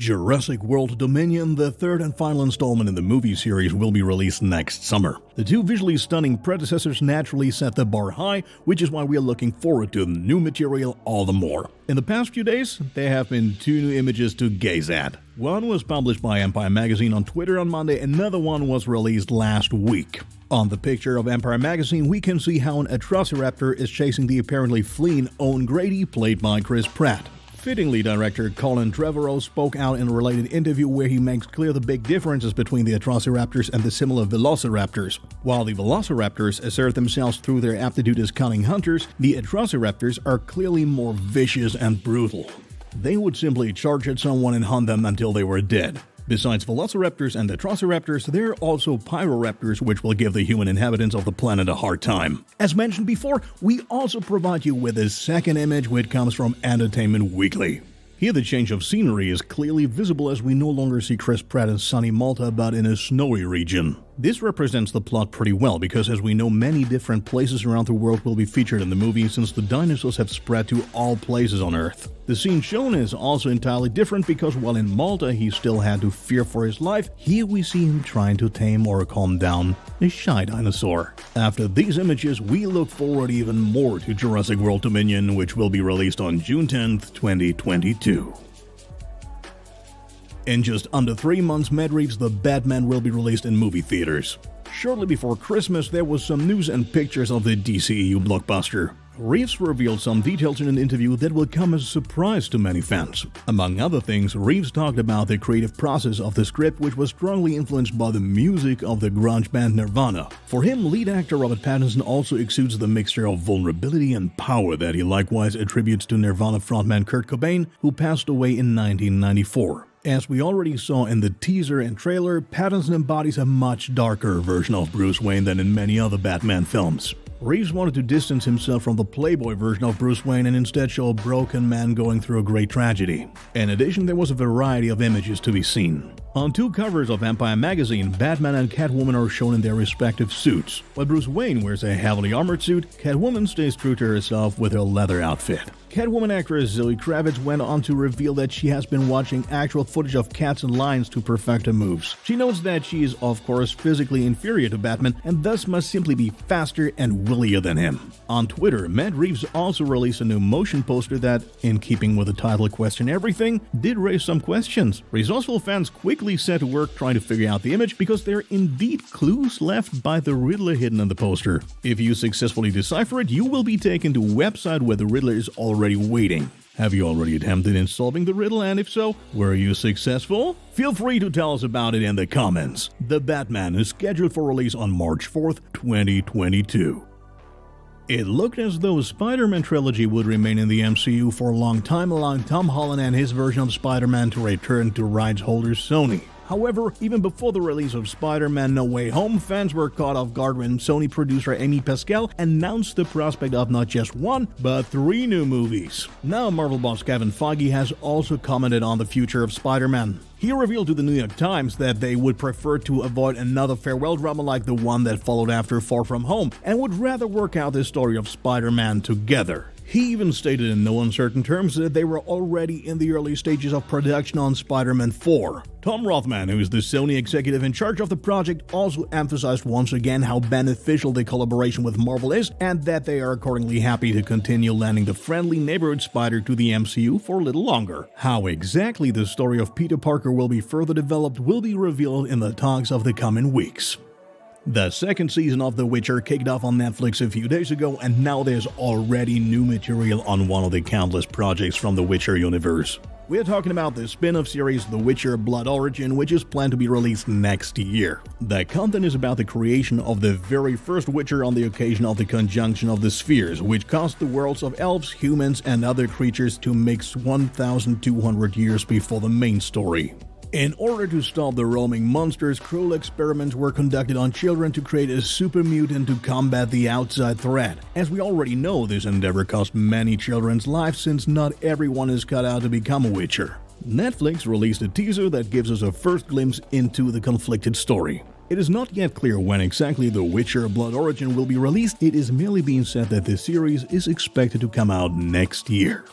Jurassic World Dominion, the third and final installment in the movie series, will be released next summer. The two visually stunning predecessors naturally set the bar high, which is why we are looking forward to the new material all the more. In the past few days, there have been two new images to gaze at. One was published by Empire Magazine on Twitter on Monday, another one was released last week. On the picture of Empire Magazine, we can see how an Atrociraptor is chasing the apparently fleeing Owen Grady, played by Chris Pratt. Fittingly, director Colin Trevorrow spoke out in a related interview where he makes clear the big differences between the Atrociraptors and the similar Velociraptors. While the Velociraptors assert themselves through their aptitude as cunning hunters, the Atrociraptors are clearly more vicious and brutal. They would simply charge at someone and hunt them until they were dead. Besides Velociraptors and Atrociraptors, there are also Pyroraptors, which will give the human inhabitants of the planet a hard time. As mentioned before, we also provide you with a second image which comes from Entertainment Weekly. Here the change of scenery is clearly visible as we no longer see Chris Pratt in sunny Malta but in a snowy region. This represents the plot pretty well because, as we know, many different places around the world will be featured in the movie since the dinosaurs have spread to all places on Earth. The scene shown is also entirely different because while in Malta he still had to fear for his life, here we see him trying to tame or calm down a shy dinosaur. After these images, we look forward even more to Jurassic World Dominion, which will be released on June 10th, 2022. In just under 3 months, Matt Reeves' The Batman will be released in movie theaters. Shortly before Christmas, there was some news and pictures of the DCEU blockbuster. Reeves revealed some details in an interview that will come as a surprise to many fans. Among other things, Reeves talked about the creative process of the script, which was strongly influenced by the music of the grunge band Nirvana. For him, lead actor Robert Pattinson also exudes the mixture of vulnerability and power that he likewise attributes to Nirvana frontman Kurt Cobain, who passed away in 1994. As we already saw in the teaser and trailer, Pattinson embodies a much darker version of Bruce Wayne than in many other Batman films. Reeves wanted to distance himself from the playboy version of Bruce Wayne and instead show a broken man going through a great tragedy. In addition, there was a variety of images to be seen. On two covers of Empire Magazine, Batman and Catwoman are shown in their respective suits. While Bruce Wayne wears a heavily armored suit, Catwoman stays true to herself with her leather outfit. Catwoman actress Zoe Kravitz went on to reveal that she has been watching actual footage of cats and lions to perfect her moves. She notes that she is, of course, physically inferior to Batman and thus must simply be faster and willier than him. On Twitter, Matt Reeves also released a new motion poster that, in keeping with the title Question Everything, did raise some questions. Resourceful fans quickly set to work trying to figure out the image because there are indeed clues left by the Riddler hidden in the poster. If you successfully decipher it, you will be taken to a website where the Riddler is already waiting. Have you already attempted in solving the riddle, and if so, were you successful? Feel free to tell us about it in the comments. The Batman is scheduled for release on March 4th, 2022. It looked as though the Spider-Man trilogy would remain in the MCU for a long time, allowing Tom Holland and his version of Spider-Man to return to rights holder Sony. However, even before the release of Spider-Man No Way Home, fans were caught off guard when Sony producer Amy Pascal announced the prospect of not just one, but 3 new movies. Now, Marvel boss Kevin Feige has also commented on the future of Spider-Man. He revealed to the New York Times that they would prefer to avoid another farewell drama like the one that followed after Far From Home, and would rather work out the story of Spider-Man together. He even stated in no uncertain terms that they were already in the early stages of production on Spider-Man 4. Tom Rothman, who is the Sony executive in charge of the project, also emphasized once again how beneficial the collaboration with Marvel is and that they are accordingly happy to continue lending the friendly neighborhood Spider to the MCU for a little longer. How exactly the story of Peter Parker will be further developed will be revealed in the talks of the coming weeks. The second season of The Witcher kicked off on Netflix a few days ago, and now there's already new material on one of the countless projects from the Witcher universe. We're talking about the spin-off series The Witcher Blood Origin, which is planned to be released next year. The content is about the creation of the very first Witcher on the occasion of the conjunction of the spheres, which caused the worlds of elves, humans, and other creatures to mix 1,200 years before the main story. In order to stop the roaming monsters, cruel experiments were conducted on children to create a super mutant to combat the outside threat. As we already know, this endeavor cost many children's lives since not everyone is cut out to become a Witcher. Netflix released a teaser that gives us a first glimpse into the conflicted story. It is not yet clear when exactly The Witcher Blood Origin will be released. It is merely being said that the series is expected to come out next year.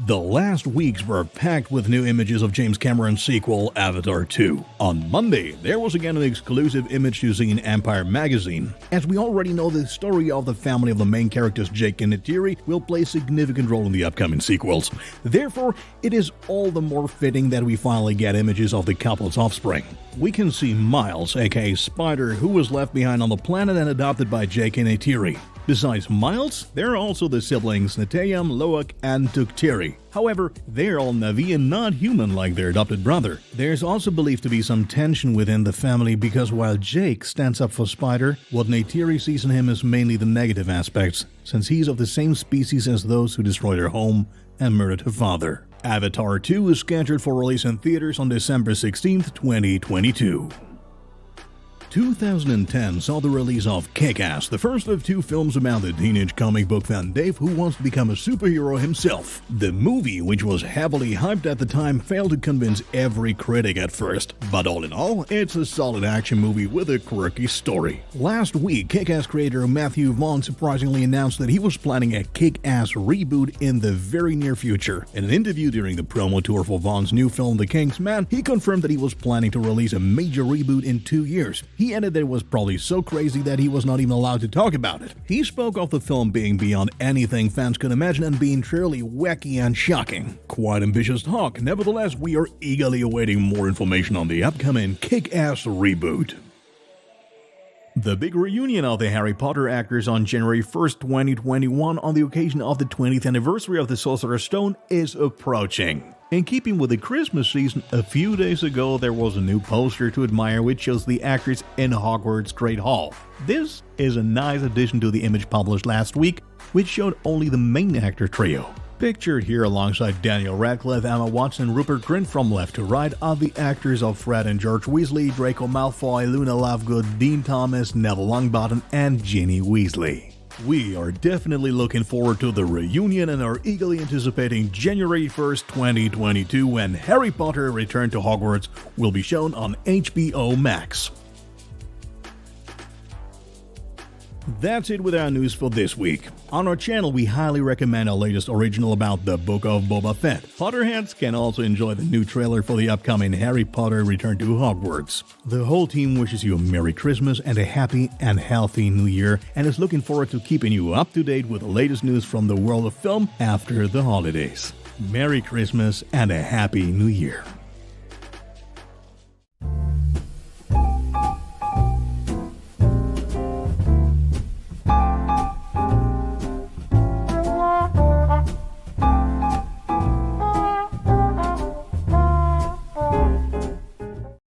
The last weeks were packed with new images of James Cameron's sequel, Avatar 2. On Monday, there was again an exclusive image to see in Empire magazine. As we already know, the story of the family of the main characters Jake and Neytiri will play a significant role in the upcoming sequels. Therefore, it is all the more fitting that we finally get images of the couple's offspring. We can see Miles, aka Spider, who was left behind on the planet and adopted by Jake and Neytiri. Besides Miles, there are also the siblings Neteyam, Loak, and Tuktiri. However, they're all Na'vi and not human like their adopted brother. There's also believed to be some tension within the family because while Jake stands up for Spider, what Neytiri sees in him is mainly the negative aspects, since he's of the same species as those who destroyed her home and murdered her father. Avatar 2 is scheduled for release in theaters on December 16, 2022. 2010 saw the release of Kick-Ass, the first of two films about the teenage comic book fan Dave who wants to become a superhero himself. The movie, which was heavily hyped at the time, failed to convince every critic at first, but all in all, it's a solid action movie with a quirky story. Last week, Kick-Ass creator Matthew Vaughn surprisingly announced that he was planning a Kick-Ass reboot in the very near future. In an interview during the promo tour for Vaughn's new film The King's Man, he confirmed that he was planning to release a major reboot in 2 years. He added that it was probably so crazy that he was not even allowed to talk about it. He spoke of the film being beyond anything fans could imagine and being truly wacky and shocking. Quite ambitious talk, nevertheless we are eagerly awaiting more information on the upcoming Kick-Ass reboot. The big reunion of the Harry Potter actors on January 1st, 2021 on the occasion of the 20th anniversary of the Sorcerer's Stone is approaching. In keeping with the Christmas season, a few days ago there was a new poster to admire which shows the actors in Hogwarts Great Hall. This is a nice addition to the image published last week, which showed only the main actor trio. Pictured here alongside Daniel Radcliffe, Emma Watson, and Rupert Grint from left to right are the actors of Fred and George Weasley, Draco Malfoy, Luna Lovegood, Dean Thomas, Neville Longbottom, and Ginny Weasley. We are definitely looking forward to the reunion and are eagerly anticipating January 1st, 2022 when Harry Potter Return to Hogwarts will be shown on HBO Max. That's it with our news for this week. On our channel, we highly recommend our latest original about the Book of Boba Fett. Potterheads can also enjoy the new trailer for the upcoming Harry Potter Return to Hogwarts. The whole team wishes you a Merry Christmas and a happy and healthy New Year, and is looking forward to keeping you up to date with the latest news from the world of film after the holidays. Merry Christmas and a Happy New Year.